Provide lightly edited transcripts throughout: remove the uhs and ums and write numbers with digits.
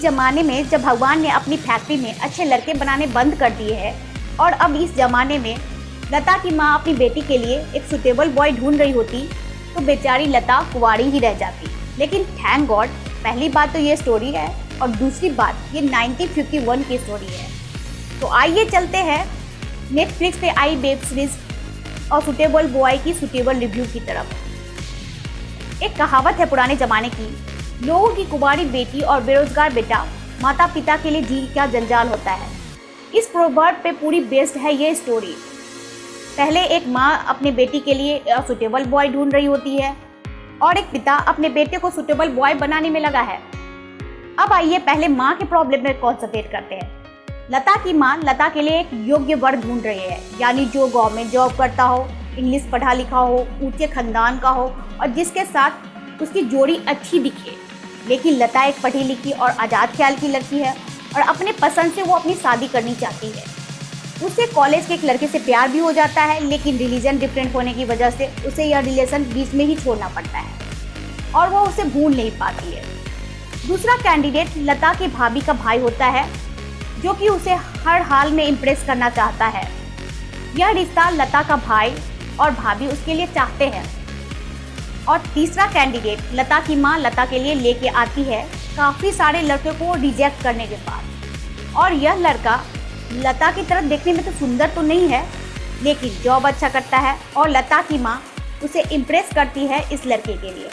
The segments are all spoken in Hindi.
ज़माने में जब भगवान ने अपनी फैक्ट्री में अच्छे लड़के बनाने बंद कर दिए हैं और अब इस ज़माने में लता की माँ अपनी बेटी के लिए एक सूटेबल बॉय ढूंढ रही होती तो बेचारी लता कुंवारी ही रह जाती। लेकिन थैंक गॉड, पहली बात तो ये स्टोरी है और दूसरी बात ये 1951 की स्टोरी है। तो आइए चलते हैं नेटफ्लिक्स पे आई वेब सीरीज और सूटेबल बॉय की सूटेबल रिव्यू की तरफ। एक कहावत है पुराने ज़माने की, लोगों की कुंवारी बेटी और बेरोजगार बेटा माता पिता के लिए जी का जंजाल होता है। इस प्रोवर्ब पे पूरी बेस्ड है ये स्टोरी। पहले एक माँ अपने बेटी के लिए सूटेबल बॉय ढूंढ रही होती है और एक पिता अपने बेटे को सूटेबल बॉय बनाने में लगा है। अब आइए पहले माँ के प्रॉब्लम में कॉन्सेंट्रेट करते हैं। लता की माँ लता के लिए एक योग्य वर ढूंढ रही है, यानी जो गवर्नमेंट जॉब करता हो, इंग्लिश पढ़ा लिखा हो, ऊंचे खानदान का हो और जिसके साथ उसकी जोड़ी अच्छी दिखे। लेकिन लता एक पढ़ी लिखी और आज़ाद ख्याल की लड़की है और अपने पसंद से वो अपनी शादी करनी चाहती है। उसे कॉलेज के एक लड़के से प्यार भी हो जाता है, लेकिन रिलीजन डिफरेंट होने की वजह से उसे यह रिलेशन बीच में ही छोड़ना पड़ता है और वो उसे भूल नहीं पाती है। दूसरा कैंडिडेट लता की भाभी का भाई होता है, जो कि उसे हर हाल में इम्प्रेस करना चाहता है। यह रिश्ता लता का भाई और भाभी उसके लिए चाहते हैं। और तीसरा कैंडिडेट लता की माँ लता के लिए लेके आती है काफ़ी सारे लड़कों को रिजेक्ट करने के बाद। और यह लड़का लता की तरफ देखने में तो सुंदर तो नहीं है, लेकिन जॉब अच्छा करता है और लता की माँ उसे इम्प्रेस करती है इस लड़के के लिए।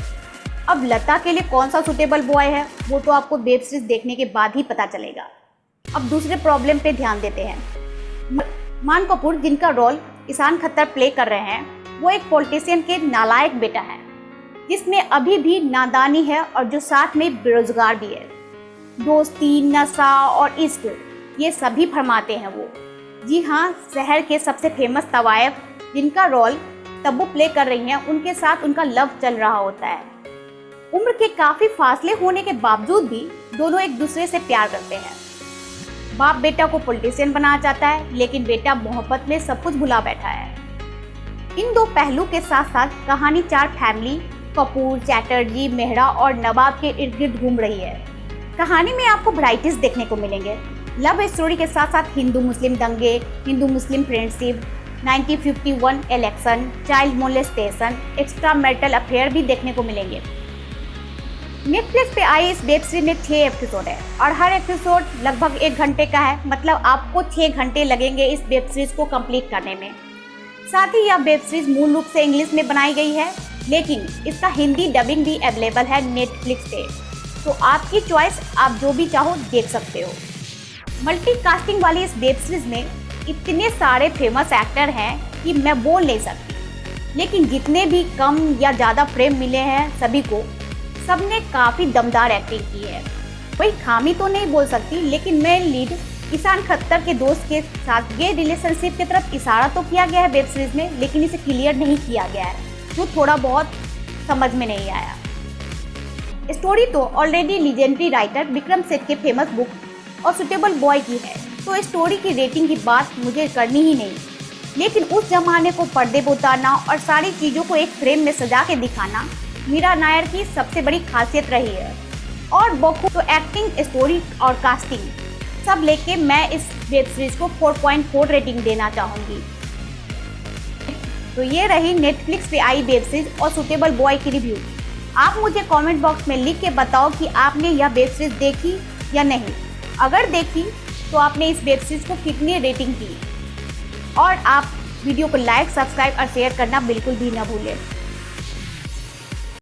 अब लता के लिए कौन सा सूटेबल बॉय है वो तो आपको वेब सीरीज देखने के बाद ही पता चलेगा। अब दूसरे प्रॉब्लम पे ध्यान देते हैं। मान कपूर, जिनका रोल ईशान खट्टर प्ले कर रहे हैं, वो एक पॉलिटिशियन के नालायक बेटा है जिसमें अभी भी नादानी है और जो साथ में बेरोजगार भी है। दोस्ती, नशा और इश्क ये सभी फरमाते हैं वो। जी हाँ, शहर के सबसे फेमस तवायफ, जिनका रोल तब्बू प्ले कर रही हैं, उनके साथ उनका लव चल रहा होता है। उम्र के काफ़ी फासले होने के बावजूद भी दोनों एक दूसरे से प्यार करते हैं। बाप बेटा को पॉलिटिशियन बनाना चाहता है, लेकिन बेटा मोहब्बत में सब कुछ भुला बैठा है। इन दो पहलू के साथ साथ कहानी चार फैमिली कपूर, चैटर्जी, मेहरा और नवाब के इर्द गिर्द घूम रही है। कहानी में आपको वैराइटीज देखने को मिलेंगे। लव स्टोरी के साथ साथ हिंदू मुस्लिम दंगे, Hindu Muslim friendship, 1951 election, child molestation, extra marital affair भी देखने को मिलेंगे। नेटफ्लिक्स पे आई इस वेब सीरीज में 6 एपिसोड है और हर एपिसोड लगभग 1 घंटे का है। मतलब आपको 6 घंटे लगेंगे इस वेब सीरीज को कंप्लीट करने में। साथ ही यह वेब सीरीज मूल रूप से इंग्लिश में बनाई गई है, लेकिन इसका हिंदी डबिंग भी अवेलेबल है नेटफ्लिक्स पे। तो आपकी चॉइस, आप जो भी चाहो देख सकते हो। मल्टी कास्टिंग वाली इस वेब सीरीज में इतने सारे फेमस एक्टर हैं कि मैं बोल नहीं सकती, लेकिन जितने भी कम या ज़्यादा फ्रेम मिले हैं सभी को, सबने काफ़ी दमदार एक्टिंग की है। कोई खामी तो नहीं बोल सकती, लेकिन मेन लीड ईशान खट्टर के दोस्त के साथ गे रिलेशनशिप की तरफ इशारा तो किया गया है वेब सीरीज में, लेकिन इसे क्लियर नहीं किया गया है, जो थोड़ा बहुत समझ में नहीं आया। स्टोरी तो already legendary writer Vikram Seth के फेमस बुक और सूटेबल बॉय की है, तो स्टोरी की रेटिंग की बात मुझे करनी ही नहीं। लेकिन उस जमाने को पर्दे पर उतारना और सारी चीज़ों को एक फ्रेम में सजा के दिखाना मीरा नायर की सबसे बड़ी खासियत रही है। और बखूब तो एक्टिंग, स्टोरी और कास्टिंग सब लेके मैं इस वेब सीरीज को 4.4 रेटिंग देना चाहूँगी। तो ये रही नेटफ्लिक्स पे आई वेब सीरीज और सूटेबल बॉय की रिव्यू। आप मुझे कमेंट बॉक्स में लिख के बताओ कि आपने यह वेब सीरीज देखी या नहीं। अगर देखी तो आपने इस वेब सीरीज को कितनी रेटिंग की। और आप वीडियो को लाइक, सब्सक्राइब और शेयर करना बिल्कुल भी ना भूलें।